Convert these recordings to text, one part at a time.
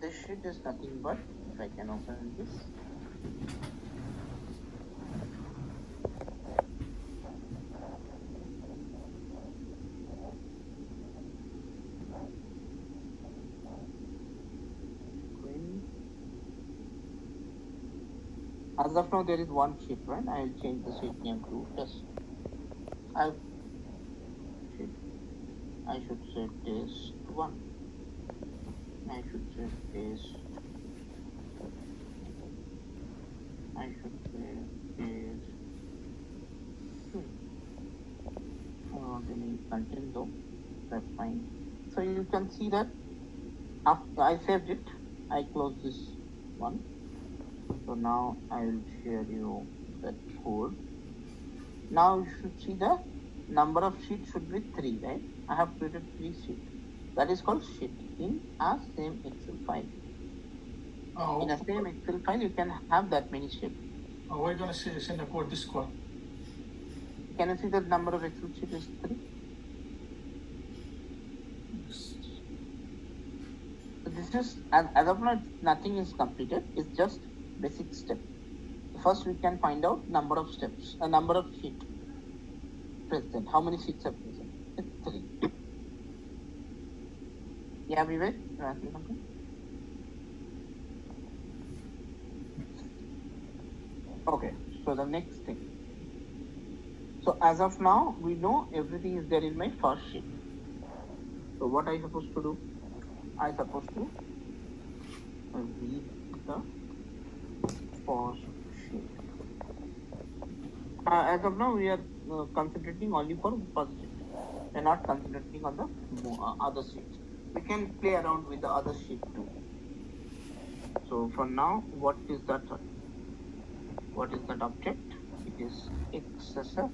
this sheet is nothing but, if I can open this, as of now there is one sheet, right? I will change the sheet name to test. I should say test 1. I should say test. I should say test 2. I don't want any content though. That's fine. So you can see that after I saved it, I close this one. So now I will share you that code. Now you should see the number of sheets should be 3, right? I have created 3 sheets. That is called sheet in a same Excel file. In a same Excel file, you can have that many sheets. We're going to send a code this code. Can you see that number of Excel sheets is 3? So this is, as of now, nothing is completed. It's just basic step. First, we can find out number of steps, a number of sheets present. How many sheets are present? It's 3. Yeah, Vivek? Okay, so the next thing. So as of now, we know everything is there in my first sheet. So what I supposed to do? I supposed to read the first sheet. As of now, we are concentrating only for first sheet. We are not concentrating on the other sheets. We can play around with the other sheet too. So for now, what is that object? It is XSF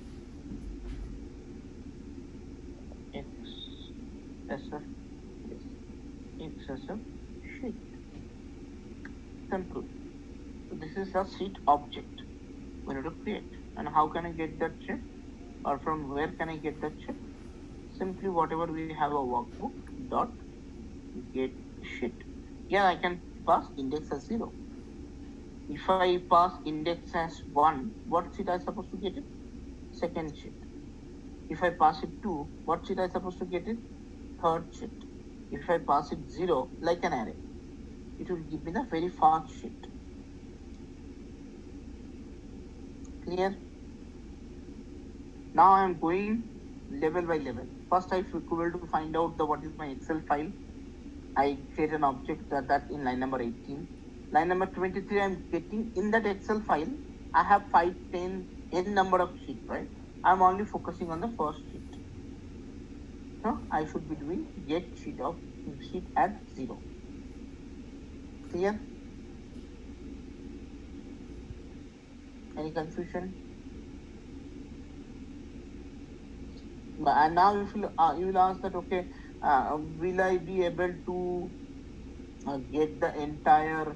sheet. Simple. So this is a sheet object we need to create. And how can I get that sheet? Or from where can I get that sheet? Simply whatever we have a workbook dot get sheet. Yeah, I can pass index as 0. If I pass index as 1, what sheet I supposed to get it? Second sheet. If I pass it 2, what sheet I supposed to get it? Third sheet. If I pass it 0, like an array, it will give me the very first sheet. Clear? Now I am going level by level. First I should be able to find out what is my Excel file. I create an object that in line number 18. Line number 23, I am getting in that Excel file, I have 5, 10, n number of sheets, right? I am only focusing on the first sheet. So I should be doing get sheet at 0. Clear? Any confusion? And now you will ask that, okay, will I be able to get the entire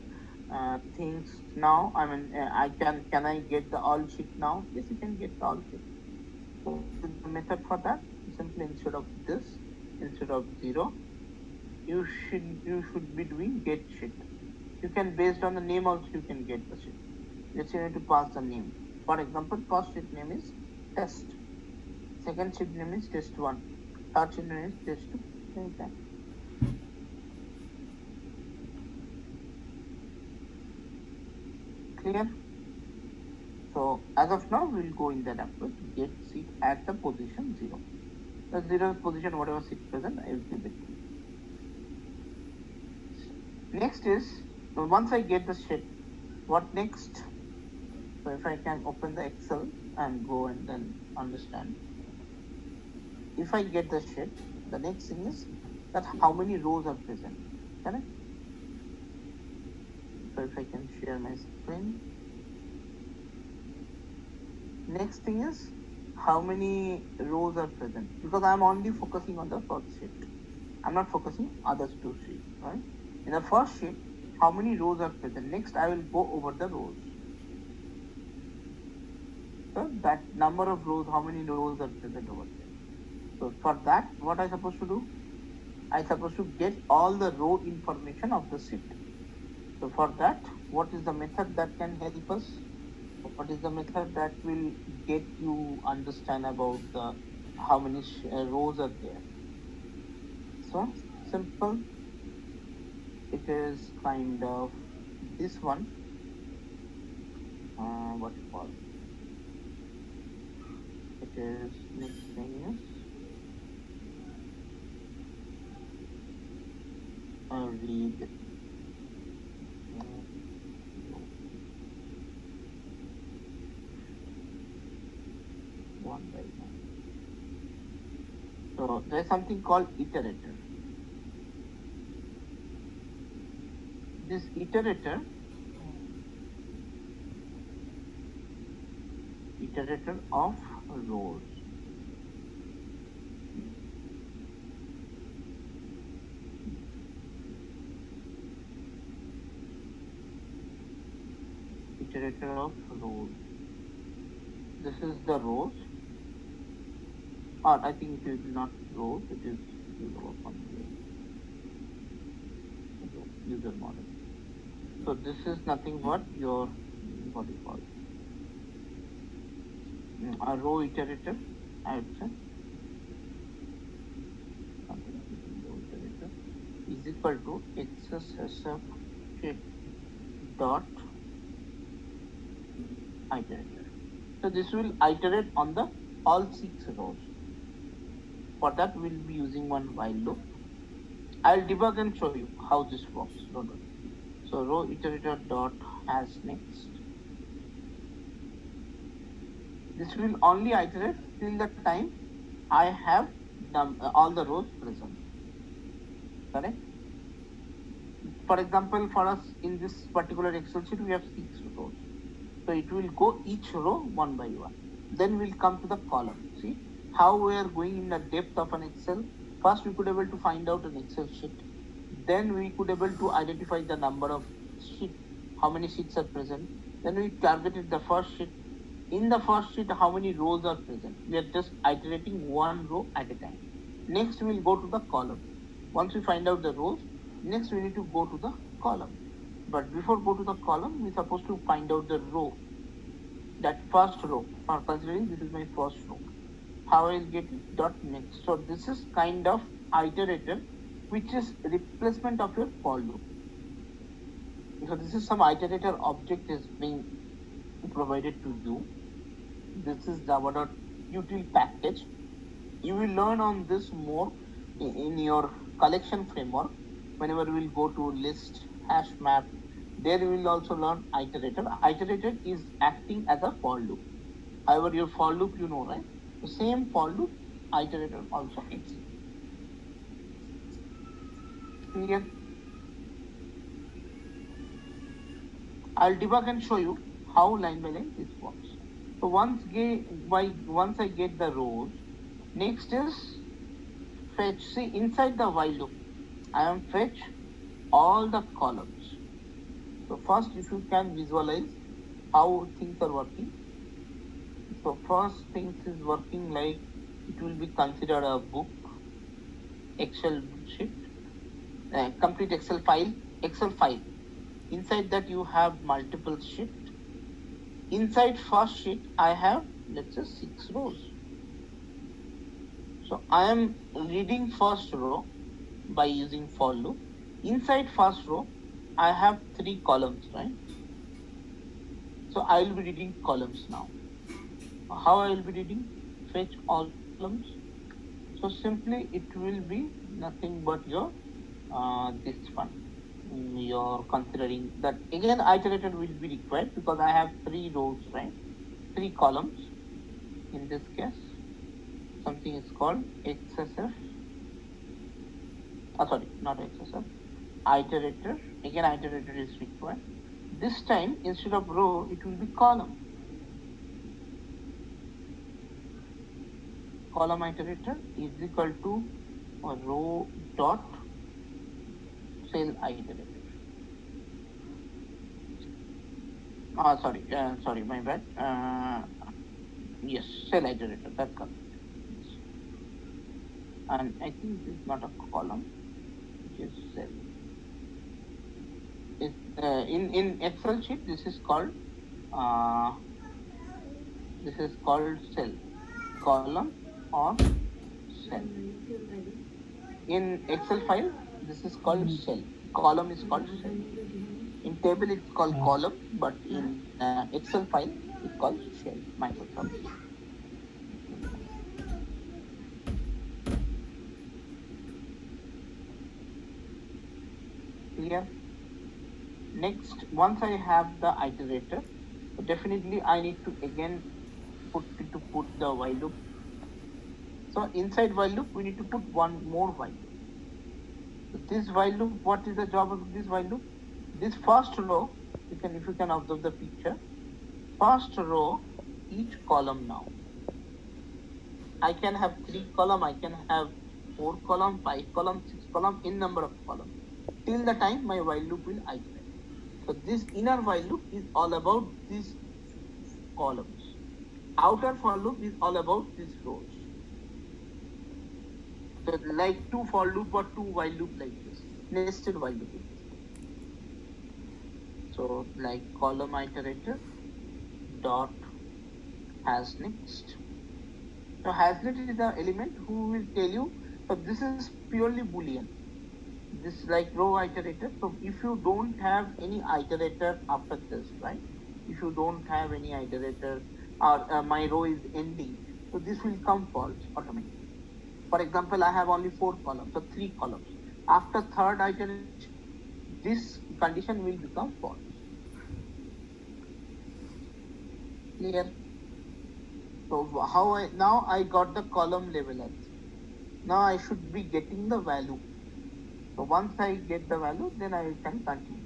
things now? I mean, can I get the all sheet now? Yes, you can get the all sheet. So the method for that, simply instead of 0, you should be doing get sheet. You can, based on the name also, you can get the sheet. Let's say you need to pass the name. For example, first sheet name is test. Second sheet name is test 1. Third sheet name is test 2. Clear? So as of now, we will go in that approach. Get sheet at the position 0. The 0 position, whatever sheet present, I will give it. Next is, once I get the sheet, what next? So if I can open the Excel and go and then understand. If I get the sheet, the next thing is that how many rows are present. Correct? So if I can share my screen. Next thing is how many rows are present, because I am only focusing on the first sheet. I am not focusing others 2 sheets, right? In the first sheet, how many rows are present? Next, I will go over the rows. So that number of rows, how many rows are present over there. So for that, what I supposed to do? I supposed to get all the row information of the sheet. So for that, what is the method that can help us? What is the method that will get you understand about the how many rows are there? So simple. It is kind of this one. What you call? It is next thing is read one by one. So there is something called iterator. This iterator of rows. Iterator of rows. This is the rows, or I think it is not rows. It is user model. So this is nothing but your what do you call a row iterator, I would say. Row iterator is equal to XSSF dot iterator. So this will iterate on the all 6 rows. For that, we'll be using one while loop. I'll debug and show you how this works. Don't worry. So row iterator dot has next. This will only iterate till the time I have all the rows present. Correct? For example, for us in this particular Excel sheet, we have 6 rows. So it will go each row one by one. Then we'll come to the column. See how we are going in the depth of an Excel. First, we could able to find out an Excel sheet. Then we could able to identify the number of sheets, how many sheets are present. Then we targeted the first sheet. In the first sheet, how many rows are present? We are just iterating one row at a time. Next, we will go to the column. Once we find out the rows, next we need to go to the column. But before go to the column, we're supposed to find out the row. That first row, for considering this is my first row. How I will get it? Dot next. So this is kind of iterator, which is replacement of your for loop. So this is some iterator object is being provided to you. This is java.util package. You will learn on this more in your collection framework. Whenever we will go to list, hash map, there you will also learn iterator. Iterator is acting as a for loop. However, your for loop you know, right? The same for loop, iterator also exists. Clear? I'll debug and show you how line by line this works. So once I get the rows, next is fetch. See inside the while loop, I am fetch all the columns. So first, if you can visualize how things are working. So first things is working like it will be considered a book, Excel sheet, complete Excel file. Inside that you have multiple sheets. Inside first sheet I have let's say 6 rows. So I am reading first row by using for loop. Inside first row I have 3 columns, right? So I will be reading columns now. How I will be reading? Fetch all columns. So simply it will be nothing but your this one. You're considering that again iterator will be required because I have 3 rows, right? 3 columns. In this case, something is called XSF. Sorry, not XSF. Iterator. Again, iterator is required. This time, instead of row, it will be column. Column iterator is equal to a row dot cell iterator. Sorry, my bad. Yes, cell iterator, that's correct. And I think this is not a column, it is cell. in Excel sheet, uh, this is called cell, column, or cell. In Excel file, this is called cell. Column is called cell. In table, it's called column, but in Excel file, it's called shell. Microsoft. Clear? Next, once I have the iterator, definitely I need to again put the while loop. So inside while loop, we need to put one more while loop. So this while loop, what is the job of this while loop? This first row, if you can observe the picture, first row, each column now. I can have 3 column, I can have 4 column, 5 column, 6 column, in number of column, till the time my while loop will iterate. So this inner while loop is all about these columns. Outer for loop is all about these rows. So like 2 for loop or 2 while loop like this, nested while loop. So like column iterator dot has next. So hasnet is the element who will tell you. So this is purely boolean. This is like row iterator. So if you don't have any iterator after this, right? If you don't have any iterator, or my row is ending, so this will come false automatically. For example, I have only 4 columns, so 3 columns. After third iteration, this condition will become false. Clear? So how now I got the column level as. Now I should be getting the value. So once I get the value, then I can continue.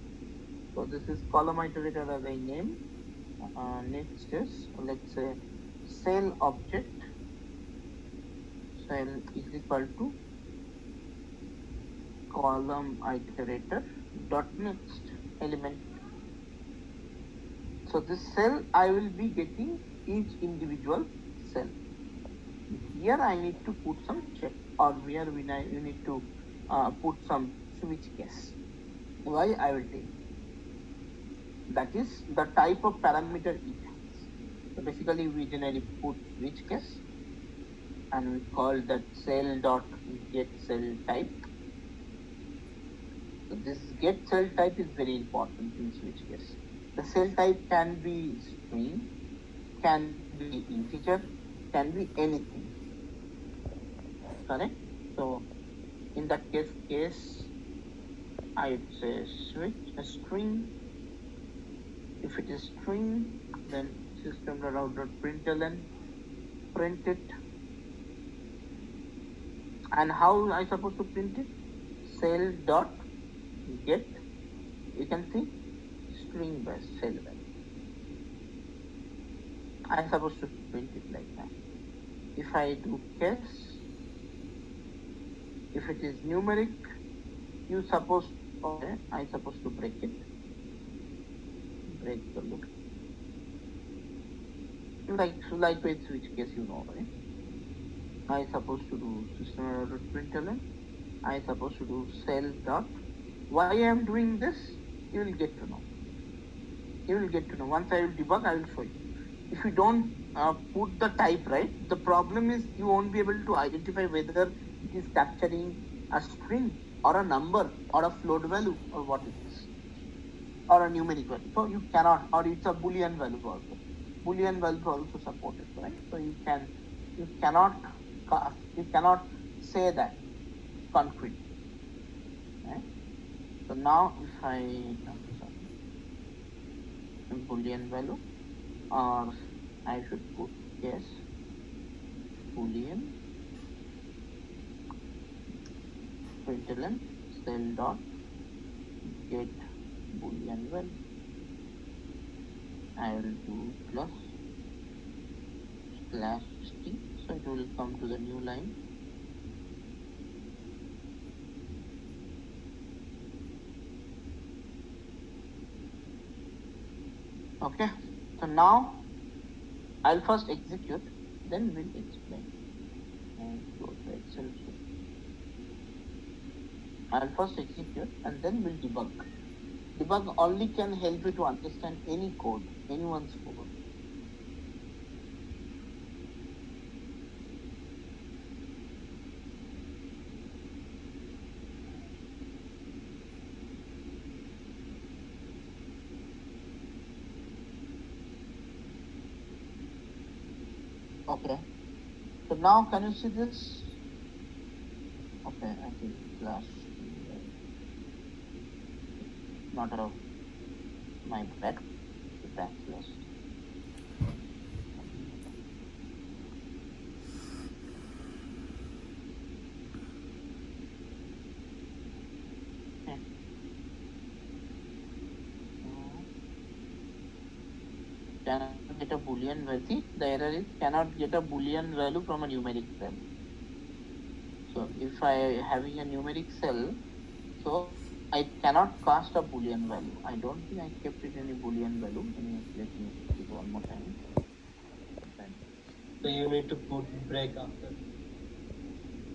So this is column iterator as I name. Next is, let's say, cell object. Cell is equal to column iterator dot next element. So this cell I will be getting each individual cell. Here I need to put some check, or here you need to put some switch case. Why, I will tell you. That is the type of parameter it has. So basically we generally put switch case, and we call that cell dot get cell type. So this get cell type is very important in switch case. The cell type can be string, can be integer, can be anything. Correct? So in that case, I would say switch a string. If it is string, then system.out.println, print it. And how I supposed to print it? Cell dot get, you can see, string by cell value. I am supposed to print it like that. If I do case, if it is numeric, you suppose, okay, I supposed to break it, break the loop. Like with switch case, you know, right? I supposed to do system.println. I supposed to do cell dot. Why I am doing this? You will get to know. You will get to know. Once I will debug, I will show you. If you don't put the type right, the problem is you won't be able to identify whether it is capturing a string or a number or a float value or what it is, or a numeric value. So you cannot, or it's a boolean value also. Boolean value also supported, right? So you cannot say that concrete. Right? So now if I boolean value, or I should put yes boolean println cell dot get boolean value. I will do plus /t, so it will come to the new line. Okay, so now I'll first execute, then we'll explain. And go to Excel sheet. I'll first execute and then we'll debug. Debug only can help you to understand any code, anyone's code. Okay. So now can you see this? Okay, I think flash. Not a my bad. Backslash. Okay. Cannot get a boolean value. The error is cannot get a boolean value from a numeric cell. So if I having a numeric cell, so I cannot cast a boolean value. I don't think I kept it any boolean value. Let me check it one more time. So you need to put break after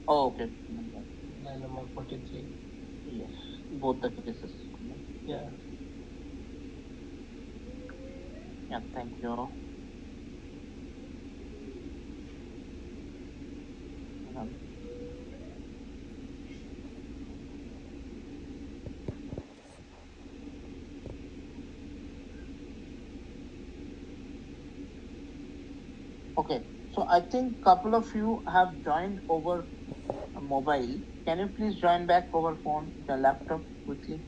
Oh, okay. line number 43. Yes, both the cases. Yeah. Yeah, thank you. Okay, so I think couple of you have joined over a mobile. Can you please join back over phone, the laptop quickly?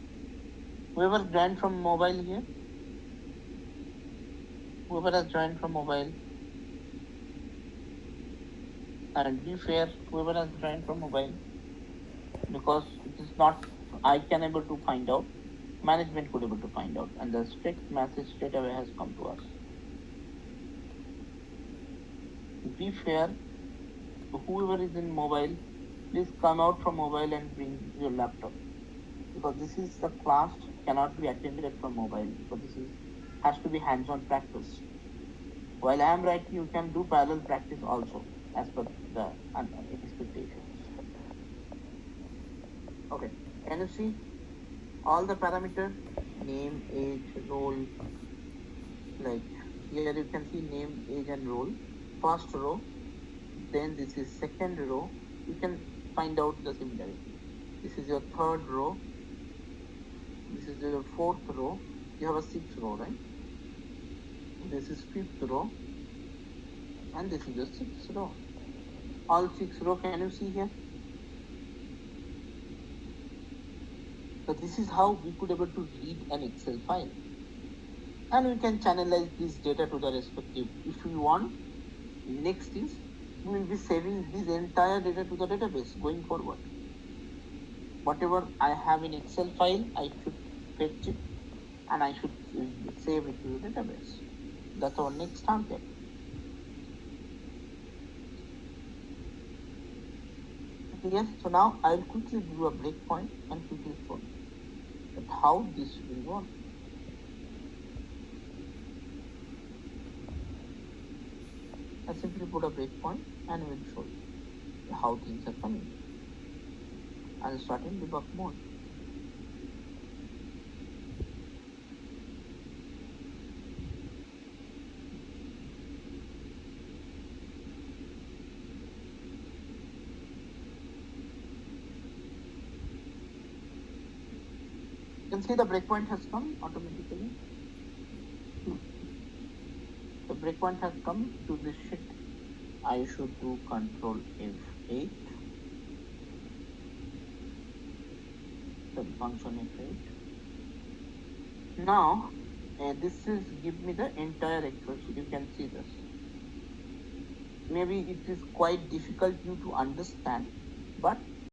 Whoever joined from mobile here? Whoever has joined from mobile? And be fair, whoever has joined from mobile, because it is not I can able to find out, management could able to find out, and the strict message straight away has come to us. Be fair, whoever is in mobile, please come out from mobile and bring your laptop, because this is the class cannot be attended from mobile, because this is has to be hands-on practice. While I am writing, you can do parallel practice also as per the expectations. Okay, can you see all the parameter, name, age, role? Like here you can see name, age and role, first row. Then this is second row. You can find out the similarity. This is your third row. This is your fourth row. You have a sixth row, right? This is fifth row. And this is your sixth row. All six row can you see here? So this is how we could able to read an Excel file. And we can channelize this data to the respective. If we want, next is we will be saving this entire data to the database going forward. Whatever I have in Excel file, I should fetch it and I should save it to the database. That's our next target. Yes, so now I will quickly do a breakpoint and quickly show that how this will work. I simply put a breakpoint and will show you how things are coming. I'll start in debug mode. You can see the breakpoint has come automatically. The breakpoint has come to this sheet. I should do Control F8. The function F8. Now, this is give me the entire Excel sheet. You can see this. Maybe it is quite difficult you to understand, but